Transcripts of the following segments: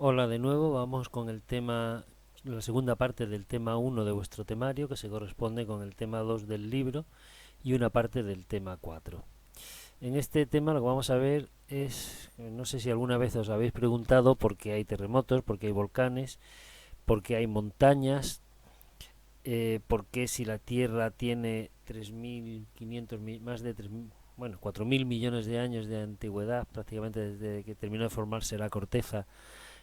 Hola de nuevo, vamos con el tema, la segunda parte del tema uno de vuestro temario, que se corresponde con el tema 2 del libro y una parte del tema 4. En este tema lo que vamos a ver es, no sé si alguna vez os habéis preguntado por qué hay terremotos, por qué hay volcanes, por qué hay montañas, por qué si la Tierra tiene 3.500, más de 3.000, bueno, 4.000 millones de años de antigüedad, prácticamente desde que terminó de formarse la corteza,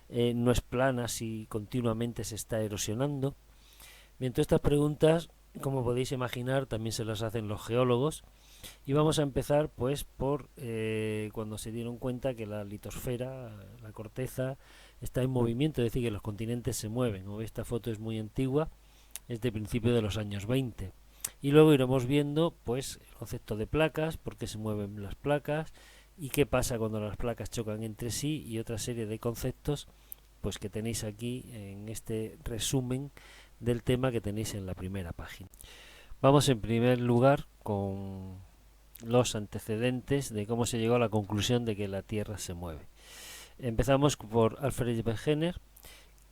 no es plana si continuamente se está erosionando. Bien, todas estas preguntas, como podéis imaginar, también se las hacen los geólogos. Y vamos a empezar pues por cuando se dieron cuenta que la litosfera, la corteza, está en movimiento, es decir, que los continentes se mueven. Como veis, esta foto es muy antigua, es de principio de los años 20. Y luego iremos viendo pues el concepto de placas, por qué se mueven las placas y qué pasa cuando las placas chocan entre sí y otra serie de conceptos pues que tenéis aquí en este resumen del tema que tenéis en la primera página. Vamos en primer lugar con los antecedentes de cómo se llegó a la conclusión de que la Tierra se mueve. Empezamos por Alfred Wegener,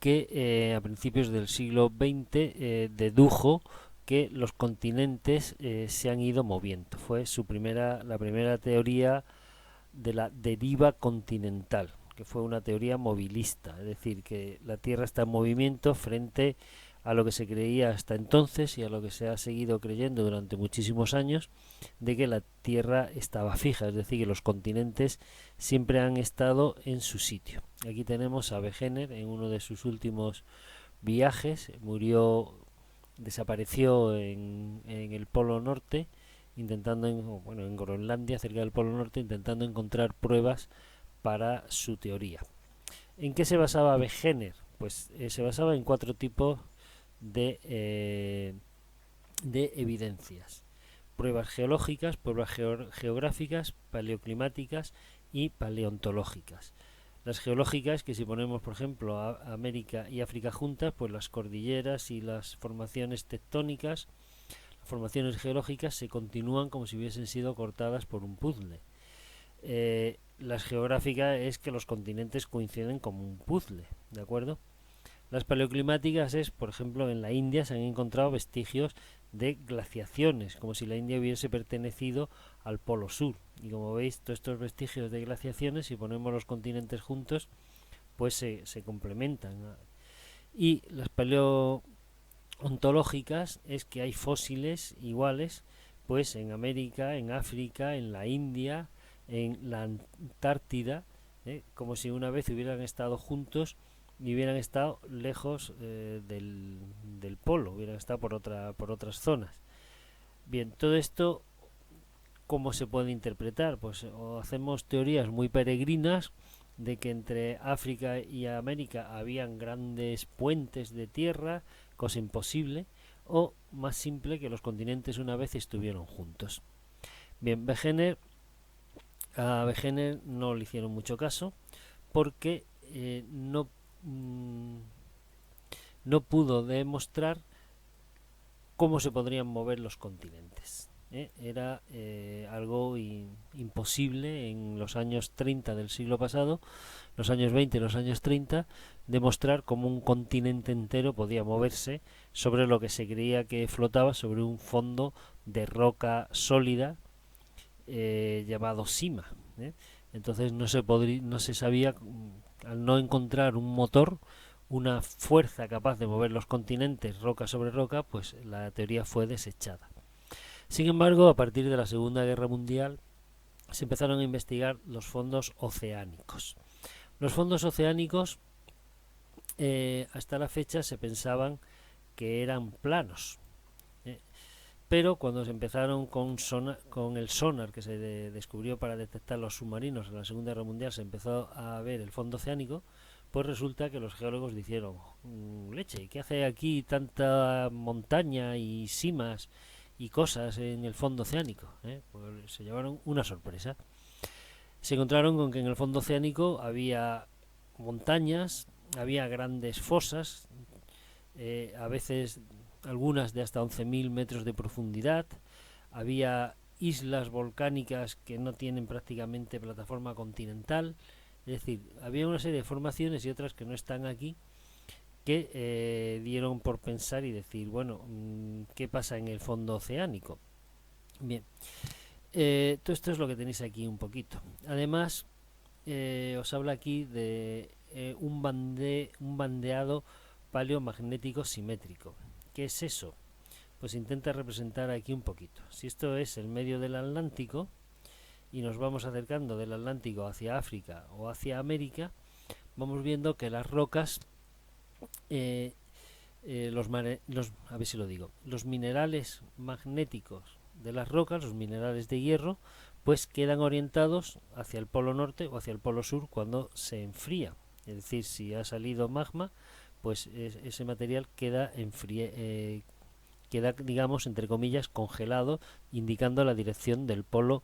que a principios del siglo XX dedujo que los continentes se han ido moviendo. Fue la primera teoría de la deriva continental, que fue una teoría movilista, es decir, que la Tierra está en movimiento frente a lo que se creía hasta entonces y a lo que se ha seguido creyendo durante muchísimos años, de que la Tierra estaba fija, es decir, que los continentes siempre han estado en su sitio. Aquí tenemos a Wegener en uno de sus últimos viajes, desapareció en el Polo Norte, en Groenlandia, cerca del Polo Norte, intentando encontrar pruebas para su teoría. ¿En qué se basaba Wegener? Pues se basaba en cuatro tipos de evidencias: pruebas geológicas, pruebas geográficas, paleoclimáticas y paleontológicas. Las geológicas, que si ponemos por ejemplo a América y África juntas, pues las cordilleras y las formaciones tectónicas, las formaciones geológicas se continúan como si hubiesen sido cortadas por un puzzle. Las geográficas es que los continentes coinciden como un puzzle, ¿de acuerdo? Las paleoclimáticas es, por ejemplo, en la India se han encontrado vestigios de glaciaciones, como si la India hubiese pertenecido al Polo Sur. Y como veis, todos estos vestigios de glaciaciones, si ponemos los continentes juntos, pues se complementan. Y las paleontológicas es que hay fósiles iguales, pues en América, en África, en la India, en la Antártida, como si una vez hubieran estado juntos y hubieran estado lejos del polo, hubieran estado por otras zonas. Bien, todo esto, ¿cómo se puede interpretar? Pues o hacemos teorías muy peregrinas de que entre África y América habían grandes puentes de tierra, cosa imposible, o más simple, que los continentes una vez estuvieron juntos. Bien, a Wegener no le hicieron mucho caso porque no pudo demostrar cómo se podrían mover los continentes. Era algo imposible en los años 30 del siglo pasado, los años 20 y los años 30, demostrar cómo un continente entero podía moverse sobre lo que se creía que flotaba sobre un fondo de roca sólida llamado Sima. Entonces no se sabía, al no encontrar un motor, una fuerza capaz de mover los continentes roca sobre roca, pues la teoría fue desechada. Sin embargo, a partir de la Segunda Guerra Mundial se empezaron a investigar los fondos oceánicos. Los fondos oceánicos hasta la fecha se pensaban que eran planos, pero cuando se empezaron con el sonar que se descubrió para detectar los submarinos en la Segunda Guerra Mundial, se empezó a ver el fondo oceánico, pues resulta que los geólogos dijeron, leche, ¿qué hace aquí tanta montaña y simas y cosas en el fondo oceánico? Pues se llevaron una sorpresa. Se encontraron con que en el fondo oceánico había montañas, había grandes fosas, a veces algunas de hasta 11.000 metros de profundidad, había islas volcánicas que no tienen prácticamente plataforma continental, Es decir, había una serie de formaciones y otras que no están aquí, que dieron por pensar y decir, bueno, ¿qué pasa en el fondo oceánico? Bien, todo esto es lo que tenéis aquí un poquito. Además, os habla aquí de un bandeado paleomagnético simétrico. ¿Qué es eso? Pues intenta representar aquí un poquito. Si esto es el medio del Atlántico y nos vamos acercando del Atlántico hacia África o hacia América, vamos viendo que las rocas, a ver si lo digo, los minerales magnéticos de las rocas, los minerales de hierro, pues quedan orientados hacia el polo norte o hacia el polo sur cuando se enfría. Es decir, si ha salido magma, pues ese material queda queda, digamos, entre comillas, congelado, indicando la dirección del polo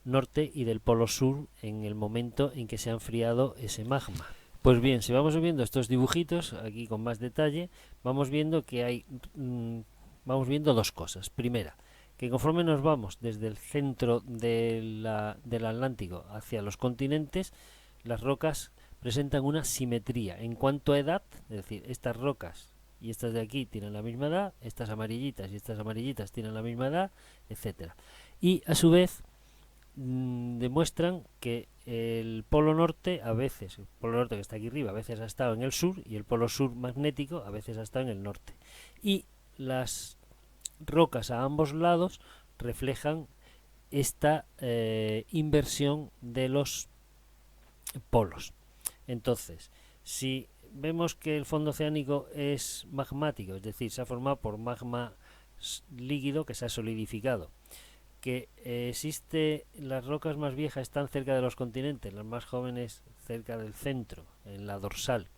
norte y del polo sur en el momento en que se ha enfriado ese magma. Pues bien, si vamos viendo estos dibujitos aquí con más detalle, vamos viendo que vamos viendo dos cosas. Primera, que conforme nos vamos desde el centro del Atlántico hacia los continentes, las rocas presentan una simetría en cuanto a edad, es decir, estas rocas y estas de aquí tienen la misma edad, estas amarillitas y estas amarillitas tienen la misma edad, etcétera. Y a su vez demuestran que el polo norte a veces, el polo norte que está aquí arriba, a veces ha estado en el sur y el polo sur magnético a veces ha estado en el norte. Y las rocas a ambos lados reflejan esta inversión de los polos. Entonces, si vemos que el fondo oceánico es magmático, es decir, se ha formado por magma líquido que se ha solidificado, que las rocas más viejas están cerca de los continentes, las más jóvenes cerca del centro, en la dorsal,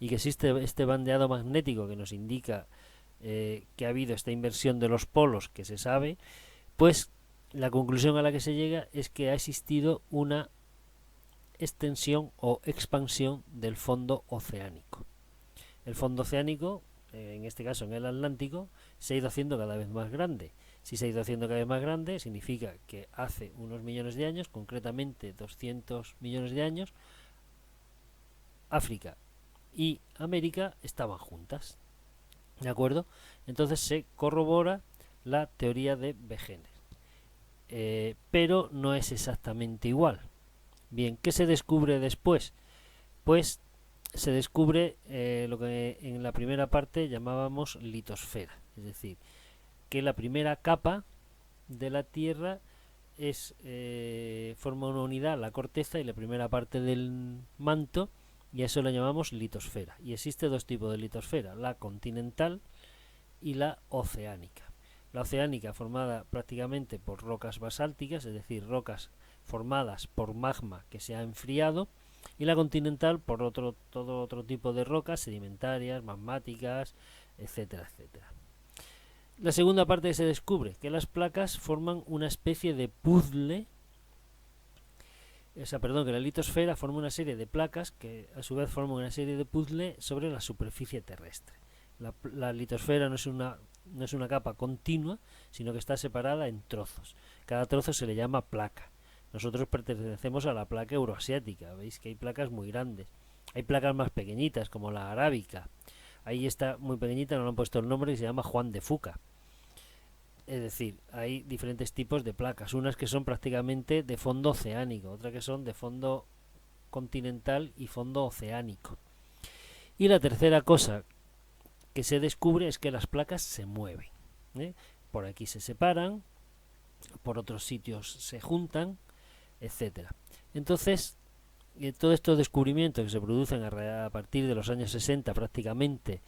y que existe este bandeado magnético que nos indica que ha habido esta inversión de los polos que se sabe, pues la conclusión a la que se llega es que ha existido una extensión o expansión del fondo oceánico. El fondo oceánico, en este caso en el Atlántico, se ha ido haciendo cada vez más grande. Si se ha ido haciendo cada vez más grande, significa que hace unos millones de años, concretamente 200 millones de años, África y América estaban juntas. ¿De acuerdo? Entonces se corrobora la teoría de Wegener. Pero no es exactamente igual. Bien, ¿qué se descubre después? Pues se descubre lo que en la primera parte llamábamos litosfera, es decir, que la primera capa de la Tierra forma una unidad, la corteza y la primera parte del manto, y a eso lo llamamos litosfera. Y existe dos tipos de litosfera, la continental y la oceánica. La oceánica formada prácticamente por rocas basálticas, es decir, rocas formadas por magma que se ha enfriado, y la continental por todo otro tipo de rocas sedimentarias, magmáticas, etcétera, etcétera. La segunda parte que se descubre, que las placas forman una especie de puzzle, que la litosfera forma una serie de placas que a su vez forman una serie de puzzle sobre la superficie terrestre. La litosfera no es una capa continua, sino que está separada en trozos. Cada trozo se le llama placa. Nosotros pertenecemos a la placa euroasiática, veis que hay placas muy grandes. Hay placas más pequeñitas, como la arábica. Ahí está muy pequeñita, no le han puesto el nombre, y se llama Juan de Fuca. Es decir, hay diferentes tipos de placas, unas que son prácticamente de fondo oceánico, otras que son de fondo continental y fondo oceánico. Y la tercera cosa que se descubre es que las placas se mueven. Por aquí se separan, por otros sitios se juntan, etcétera. Entonces, todos estos descubrimientos que se producen a partir de los años 60 prácticamente,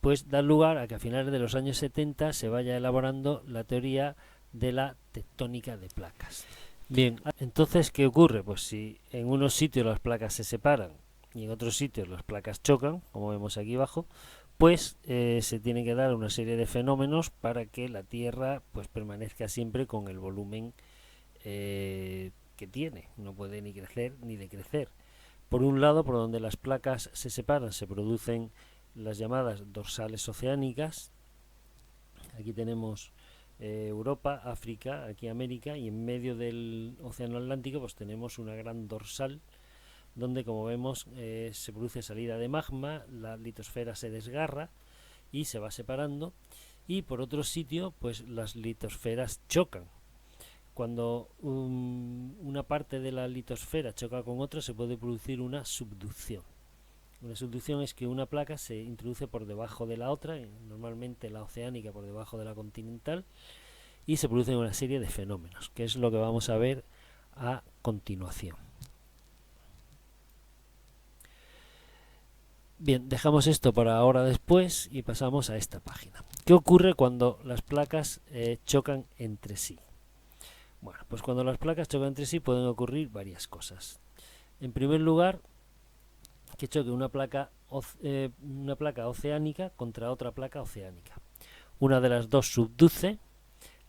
pues dan lugar a que a finales de los años 70 se vaya elaborando la teoría de la tectónica de placas. Bien, entonces, ¿qué ocurre? Pues si en unos sitios las placas se separan y en otros sitios las placas chocan, como vemos aquí abajo, pues se tiene que dar una serie de fenómenos para que la Tierra pues permanezca siempre con el volumen que tiene, no puede ni crecer ni decrecer. Por un lado, por donde las placas se separan, se producen las llamadas dorsales oceánicas. Aquí tenemos Europa, África, aquí América, y en medio del océano Atlántico pues tenemos una gran dorsal donde, como vemos, se produce salida de magma, la litosfera se desgarra y se va separando, y por otro sitio pues las litosferas chocan. Cuando una parte de la litosfera choca con otra, se puede producir una subducción. Una subducción es que una placa se introduce por debajo de la otra, normalmente la oceánica por debajo de la continental, y se producen una serie de fenómenos, que es lo que vamos a ver a continuación. Bien, dejamos esto para ahora después y pasamos a esta página. ¿Qué ocurre cuando las placas chocan entre sí? Bueno, pues cuando las placas chocan entre sí pueden ocurrir varias cosas. En primer lugar, que choque una placa oceánica contra otra placa oceánica. Una de las dos subduce,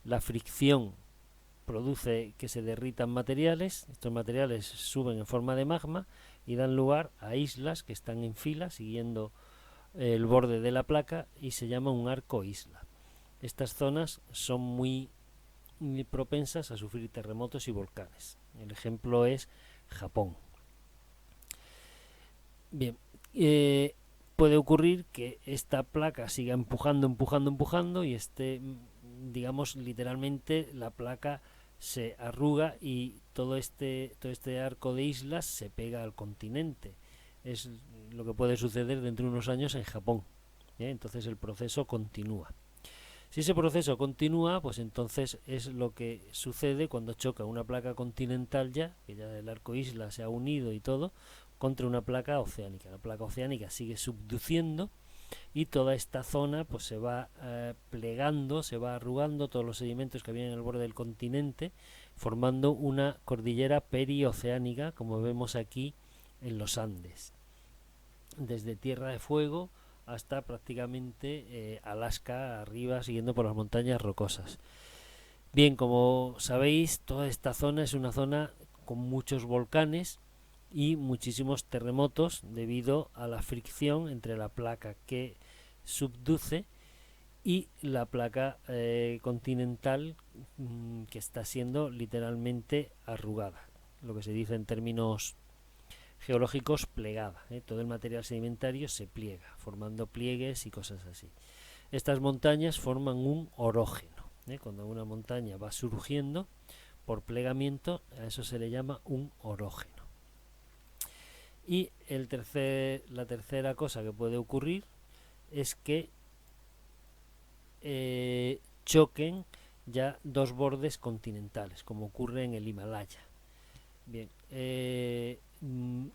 la fricción produce que se derritan materiales, estos materiales suben en forma de magma y dan lugar a islas que están en fila siguiendo el borde de la placa y se llama un arco isla. Estas zonas son muy propensas a sufrir terremotos y volcanes. El ejemplo es Japón. Bien, puede ocurrir que esta placa siga empujando y digamos, literalmente la placa se arruga y todo este arco de islas se pega al continente. Es lo que puede suceder dentro de unos años en Japón. Entonces el proceso continúa. Si ese proceso continúa, pues entonces es lo que sucede cuando choca una placa continental que ya el arco isla se ha unido y todo, contra una placa oceánica. La placa oceánica sigue subduciendo y toda esta zona pues se va plegando, se va arrugando, todos los sedimentos que había en el borde del continente, formando una cordillera perioceánica, como vemos aquí en los Andes. Desde Tierra de Fuego hasta prácticamente Alaska arriba, siguiendo por las montañas rocosas. Bien, como sabéis, toda esta zona es una zona con muchos volcanes y muchísimos terremotos debido a la fricción entre la placa que subduce y la placa continental que está siendo literalmente arrugada, lo que se dice en términos geológicos plegada. Todo el material sedimentario se pliega, formando pliegues y cosas así. Estas montañas forman un orógeno. Cuando una montaña va surgiendo por plegamiento, a eso se le llama un orógeno. Y la tercera cosa que puede ocurrir es que choquen ya dos bordes continentales, como ocurre en el Himalaya. Bien,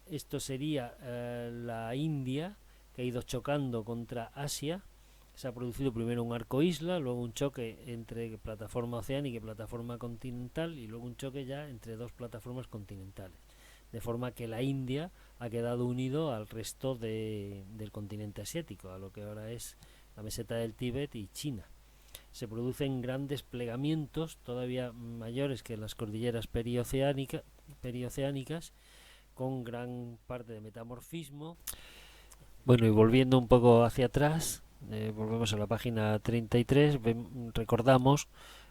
esto sería la India, que ha ido chocando contra Asia. Se ha producido primero un arco isla, luego un choque entre plataforma oceánica y plataforma continental, y luego un choque ya entre dos plataformas continentales, de forma que la India ha quedado unido al resto del continente asiático, a lo que ahora es la meseta del Tíbet y China. Se producen grandes plegamientos todavía mayores que las cordilleras perioceánicas, con gran parte de metamorfismo. Bueno, y volviendo un poco hacia atrás, volvemos a la página 33, recordamos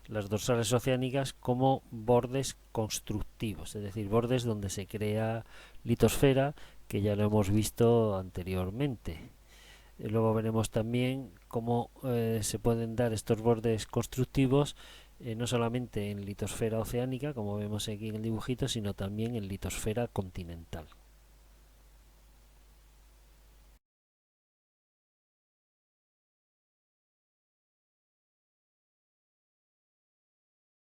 las dorsales oceánicas como bordes constructivos, es decir, bordes donde se crea litosfera, que ya lo hemos visto anteriormente. Luego veremos también cómo se pueden dar estos bordes constructivos no solamente en litosfera oceánica, como vemos aquí en el dibujito, sino también en litosfera continental.